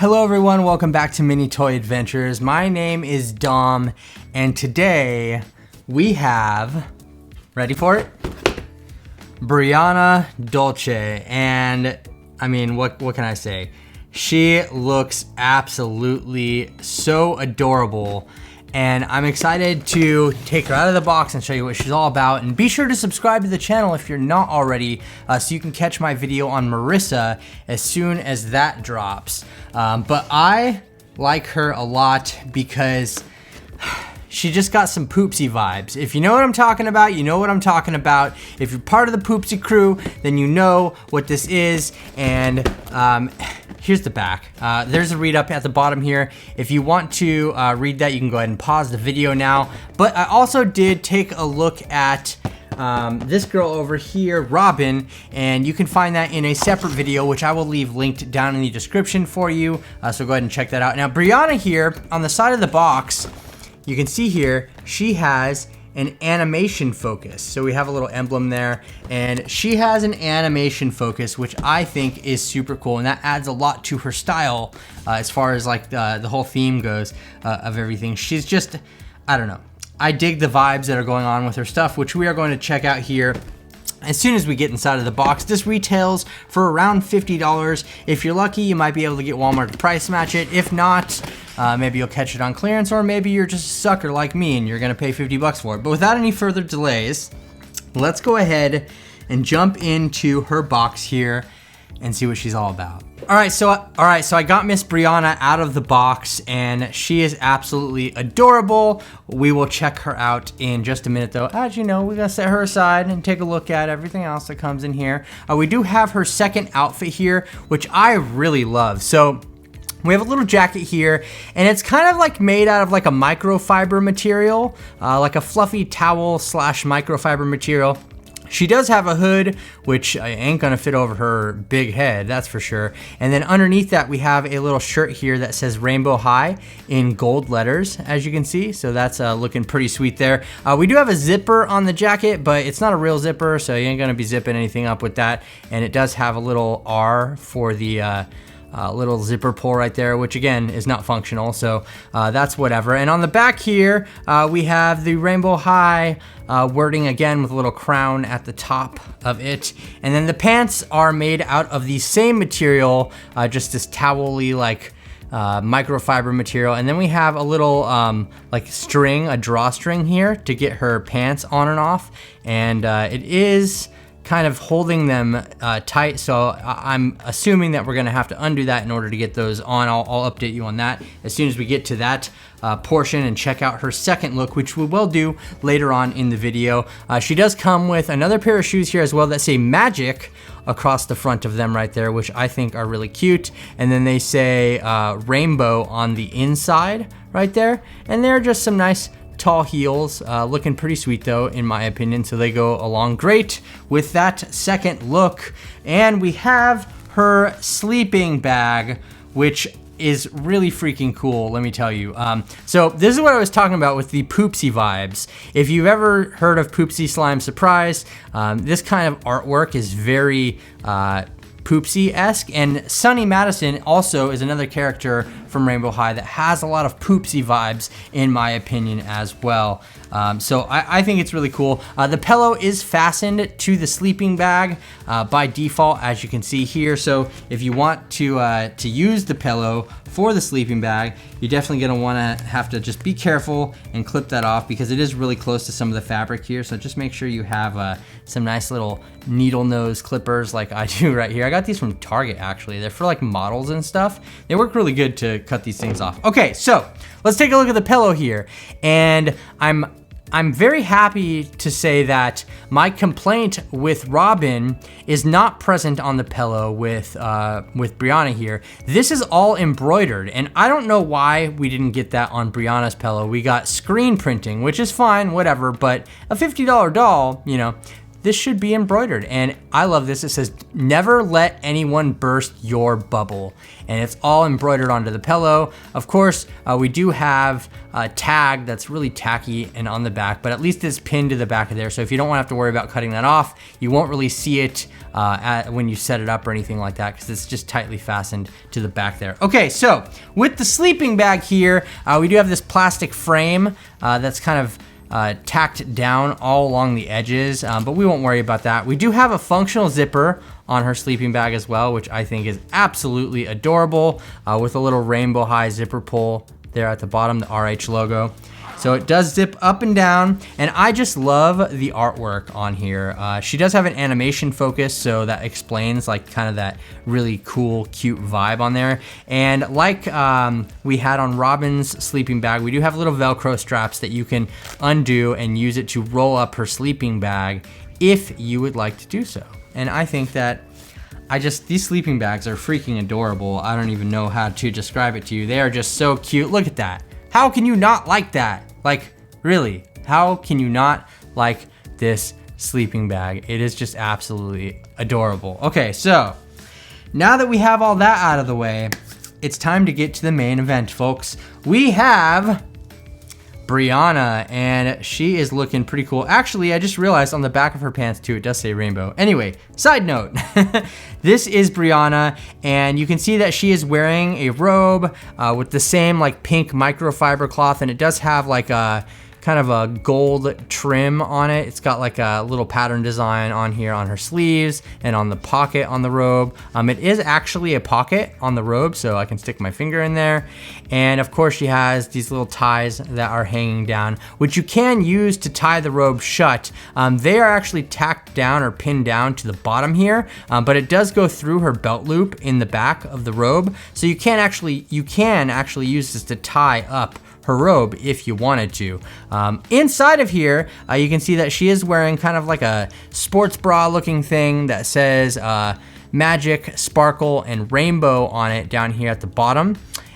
Hello everyone, welcome back to Mini Toy Adventures. My name is Dom, and today we have, ready for it? Brianna Dulce, and I mean, what can I say? She looks absolutely so adorable, and I'm excited to take her out of the box and show you what she's all about. And be sure to subscribe to the channel if you're not already, so you can catch my video on Marissa as soon as that drops. But I like her a lot because she just got some Poopsie vibes. If you know what I'm talking about, you know what I'm talking about. If you're part of the Poopsie crew, then you know what this is. And here's the back. There's a read up at the bottom here. If you want to read that, you can go ahead and pause the video now. But I also did take a look at this girl over here, Robin, and you can find that in a separate video, which I will leave linked down in the description for you. So go ahead and check that out. Now, Brianna here, on the side of the box, you can see here, she has an animation focus. So we have a little emblem there, and she has an animation focus, which I think is super cool, and that adds a lot to her style as far as like the whole theme goes of everything. She's just, I don't know. I dig the vibes that are going on with her stuff, which we are going to check out here as soon as we get inside of the box. This retails for around $50. If you're lucky, you might be able to get Walmart to price match it. If not, maybe you'll catch it on clearance, or maybe you're just a sucker like me and you're gonna pay 50 bucks for it. But without any further delays, let's go ahead and jump into her box here and see what she's all about. All right, so I got Miss Brianna out of the box, and she is absolutely adorable. We will check her out in just a minute, though. As you know, we're gonna set her aside and take a look at everything else that comes in here. We do have her second outfit here, which I really love. So we have a little jacket here, and it's kind of like made out of like a microfiber material, like a fluffy towel slash microfiber material. She does have a hood, which ain't gonna fit over her big head, that's for sure. And then underneath that, we have a little shirt here that says Rainbow High in gold letters, as you can see. So that's looking pretty sweet there. We do have a zipper on the jacket, but it's not a real zipper, so you ain't gonna be zipping anything up with that. And it does have a little R for the little zipper pull right there, which again is not functional, so that's whatever. And on the back here, we have the Rainbow High wording again with a little crown at the top of it. And then the pants are made out of the same material, just this towel-y like microfiber material. And then we have a little like string, a drawstring here to get her pants on and off. And it is kind of holding them tight, so I'm assuming that we're gonna have to undo that in order to get those on. I'll update you on that as soon as we get to that portion and check out her second look, which we will do later on in the video. She does come with another pair of shoes here as well that say Magic across the front of them right there, which I think are really cute. And then they say Rainbow on the inside right there, and they're just some nice tall heels, looking pretty sweet though, in my opinion, so they go along great with that second look. And we have her sleeping bag, which is really freaking cool, let me tell you. So this is what I was talking about with the Poopsie vibes. If you've ever heard of Poopsie Slime Surprise, this kind of artwork is very Poopsie-esque, and Sunny Madison also is another character from Rainbow High that has a lot of Poopsie vibes, in my opinion, as well. So I think it's really cool. The pillow is fastened to the sleeping bag by default, as you can see here. So if you want to use the pillow for the sleeping bag, you're definitely gonna wanna have to just be careful and clip that off, because it is really close to some of the fabric here. So just make sure you have some nice little needle nose clippers like I do right here. I got these from Target, actually. They're for like models and stuff. They work really good to cut these things off. Okay, so let's take a look at the pillow here. And I'm very happy to say that my complaint with Robin is not present on the pillow with Brianna here. This is all embroidered, and I don't know why we didn't get that on Brianna's pillow. We got screen printing, which is fine, whatever, but a $50 doll, you know, this should be embroidered. And I love this. It says, never let anyone burst your bubble. And it's all embroidered onto the pillow. Of course, we do have a tag that's really tacky and on the back, but at least it's pinned to the back of there. So if you don't want to have to worry about cutting that off, you won't really see it when you set it up or anything like that, because it's just tightly fastened to the back there. Okay, so with the sleeping bag here, we do have this plastic frame that's kind of tacked down all along the edges, but we won't worry about that. We do have a functional zipper on her sleeping bag as well, which I think is absolutely adorable, with a little Rainbow High zipper pull there at the bottom, the RH logo. So it does zip up and down, and I just love the artwork on here. She does have an animation focus, so that explains like kind of that really cool, cute vibe on there. And like we had on Robin's sleeping bag, we do have little Velcro straps that you can undo and use it to roll up her sleeping bag if you would like to do so. And I think that these sleeping bags are freaking adorable. I don't even know how to describe it to you. They are just so cute. Look at that. How can you not like that? Like, really, how can you not like this sleeping bag? It is just absolutely adorable. Okay, so now that we have all that out of the way, it's time to get to the main event, folks. We have Brianna, and she is looking pretty cool. Actually, I just realized on the back of her pants too, it does say rainbow. Anyway, side note, this is Brianna, and you can see that she is wearing a robe with the same like pink microfiber cloth, and it does have like a kind of a gold trim on it. It's got like a little pattern design on here on her sleeves and on the pocket on the robe. It is actually a pocket on the robe, so I can stick my finger in there. And of course she has these little ties that are hanging down, which you can use to tie the robe shut. They are actually tacked down or pinned down to the bottom here, but it does go through her belt loop in the back of the robe. So you can actually use this to tie up her robe if you wanted to. Inside of here, you can see that she is wearing kind of like a sports bra looking thing that says magic, sparkle, and rainbow on it down here at the bottom.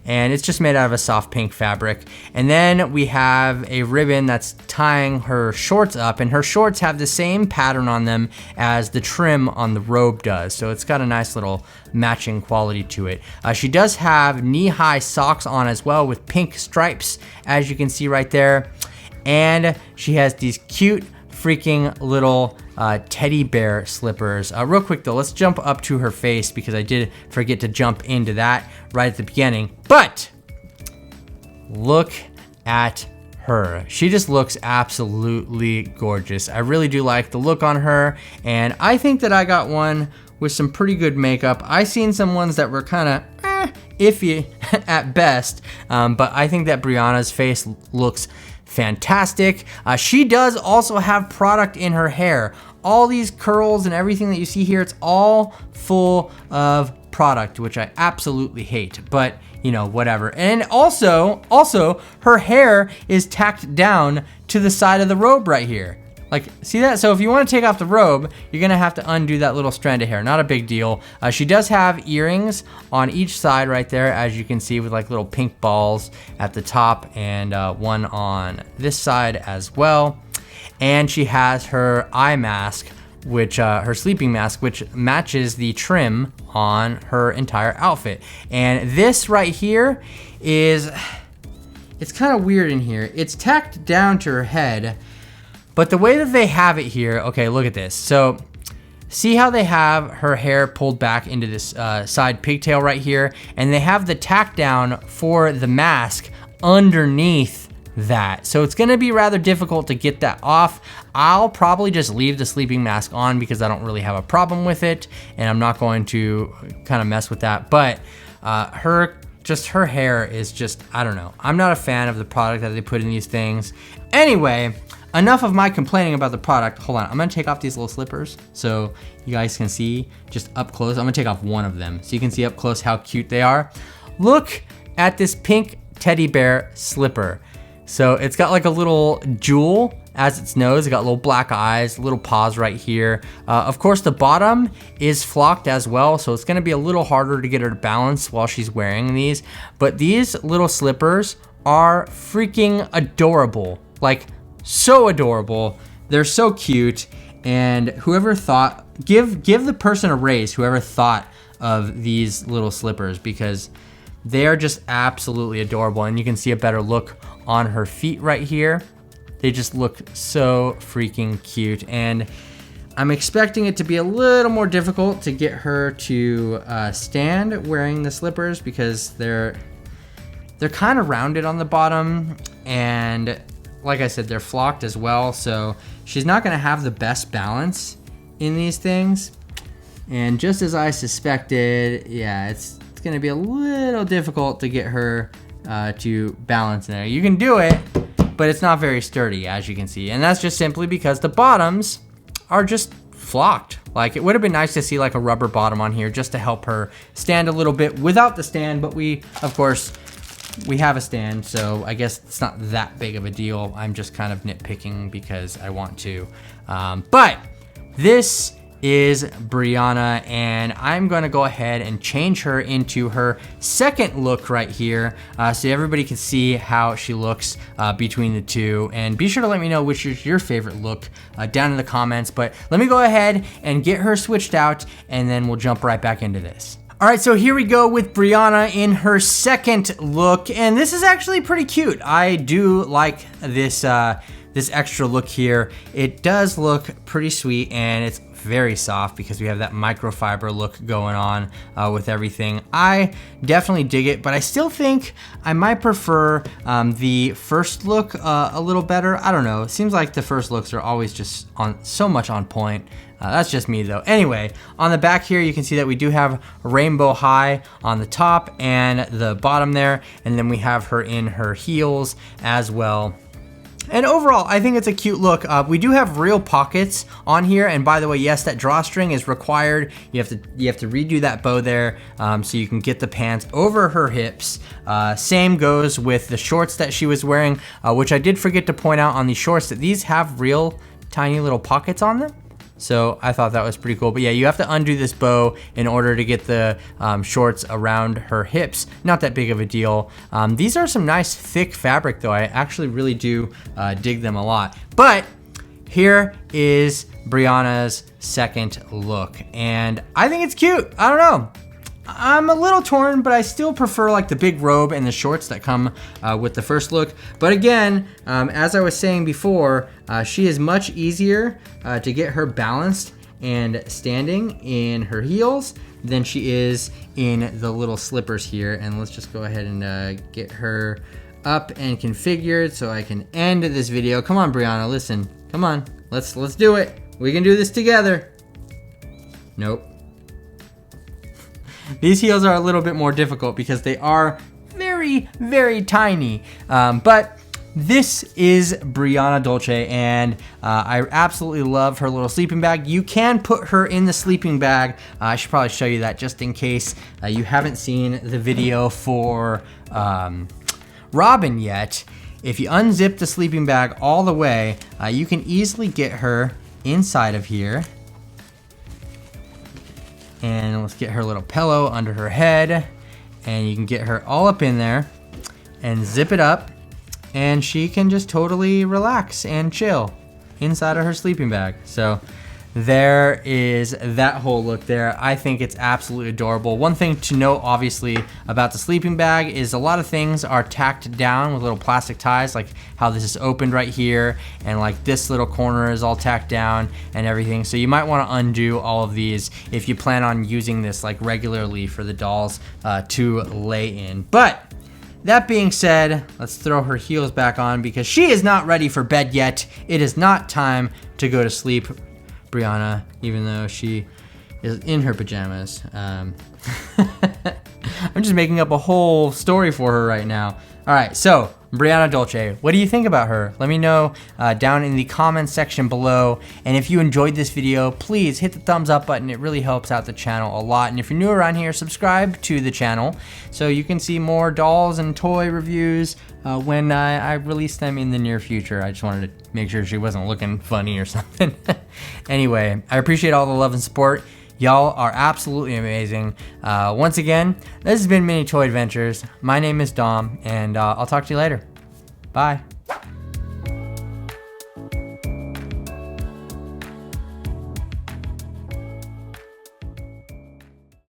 And it's just made out of a soft pink fabric. And then we have a ribbon that's tying her shorts up, and her shorts have the same pattern on them as the trim on the robe does. So it's got a nice little matching quality to it. She does have knee-high socks on as well with pink stripes, as you can see right there. And she has these cute freaking little teddy bear slippers. Real quick though, let's jump up to her face because I did forget to jump into that right at the beginning. But look at her. She just looks absolutely gorgeous. I really do like the look on her, and I think that I got one with some pretty good makeup. I seen some ones that were kind of iffy at best, but I think that Brianna's face looks fantastic. She does also have product in her hair. All these curls and everything that you see here, it's all full of product, which I absolutely hate, but you know, whatever. And also her hair is tacked down to the side of the robe right here. Like, see that? So if you want to take off the robe, you're gonna have to undo that little strand of hair. Not a big deal. She does have earrings on each side right there, as you can see, with like little pink balls at the top, and one on this side as well. And she has her eye mask, which her sleeping mask, which matches the trim on her entire outfit. And this right here is, it's kind of weird in here. It's tacked down to her head, but the way that they have it here, okay, look at this. So see how they have her hair pulled back into this side pigtail right here, and they have the tack down for the mask underneath that. So it's gonna be rather difficult to get that off. I'll probably just leave the sleeping mask on because I don't really have a problem with it, and I'm not going to kind of mess with that. But her hair is just, I don't know. I'm not a fan of the product that they put in these things. Anyway, enough of my complaining about the product. Hold on, I'm gonna take off these little slippers so you guys can see just up close. I'm gonna take off one of them so you can see up close how cute they are. Look at this pink teddy bear slipper. So it's got like a little jewel as its nose. It got little black eyes, little paws right here. Of course, the bottom is flocked as well, so it's gonna be a little harder to get her to balance while she's wearing these. But these little slippers are freaking adorable. Like, so adorable. They're so cute. And whoever thought, give the person a raise, whoever thought of these little slippers, because they are just absolutely adorable. And you can see a better look on her feet right here. They just look so freaking cute. And I'm expecting it to be a little more difficult to get her to stand wearing the slippers, because they're kind of rounded on the bottom, and like I said, they're flocked as well, so she's not gonna have the best balance in these things. And just as I suspected, yeah, it's gonna be a little difficult to get her to balance in there. You can do it, but it's not very sturdy, as you can see. And that's just simply because the bottoms are just flocked. Like, it would have been nice to see like a rubber bottom on here just to help her stand a little bit without the stand, but we, of course, we have a stand, so I guess it's not that big of a deal. I'm just kind of nitpicking because I want to. But this is Brianna, and I'm gonna go ahead and change her into her second look right here, so everybody can see how she looks between the two. And be sure to let me know which is your favorite look down in the comments. But let me go ahead and get her switched out, and then we'll jump right back into this. All right, so here we go with Brianna in her second look, and this is actually pretty cute. I do like this this extra look here. It does look pretty sweet, and it's very soft because we have that microfiber look going on with everything. I definitely dig it, but I still think I might prefer the first look a little better. I don't know. It seems like the first looks are always just so much on point. That's just me though. Anyway, on the back here, you can see that we do have Rainbow High on the top and the bottom there, and then we have her in her heels as well. And overall, I think it's a cute look. We do have real pockets on here, and by the way, yes, that drawstring is required. You have to redo that bow there, so you can get the pants over her hips. Same goes with the shorts that she was wearing, which I did forget to point out on these shorts that these have real tiny little pockets on them. So I thought that was pretty cool. But yeah, you have to undo this bow in order to get the shorts around her hips. Not that big of a deal. These are some nice thick fabric though. I actually really do dig them a lot. But here is Brianna's second look, and I think it's cute. I don't know. I'm a little torn, but I still prefer like the big robe and the shorts that come with the first look. But again, as I was saying before, she is much easier to get her balanced and standing in her heels than she is in the little slippers here. And let's just go ahead and get her up and configured so I can end this video. Come on, Brianna, listen. Come on, let's do it. We can do this together. Nope. These heels are a little bit more difficult because they are very, very tiny. But this is Brianna Dulce, and I absolutely love her little sleeping bag. You can put her in the sleeping bag. I should probably show you that just in case you haven't seen the video for Robin yet. If you unzip the sleeping bag all the way, you can easily get her inside of here. And let's get her little pillow under her head, and you can get her all up in there and zip it up, and she can just totally relax and chill inside of her sleeping bag. So there is that whole look there. I think it's absolutely adorable. One thing to note, obviously, about the sleeping bag is a lot of things are tacked down with little plastic ties, like how this is opened right here, and like this little corner is all tacked down and everything. So you might want to undo all of these if you plan on using this like regularly for the dolls to lay in. But that being said, let's throw her heels back on because she is not ready for bed yet. It is not time to go to sleep, Brianna, even though she is in her pajamas. I'm just making up a whole story for her right now. All right, so Brianna Dulce, what do you think about her? Let me know down in the comments section below. And if you enjoyed this video, please hit the thumbs up button. It really helps out the channel a lot. And if you're new around here, subscribe to the channel so you can see more dolls and toy reviews when I release them in the near future. I just wanted to make sure she wasn't looking funny or something. Anyway, I appreciate all the love and support. Y'all are absolutely amazing. Once again, this has been Mini Toy Adventures. My name is Dom, and I'll talk to you later. Bye.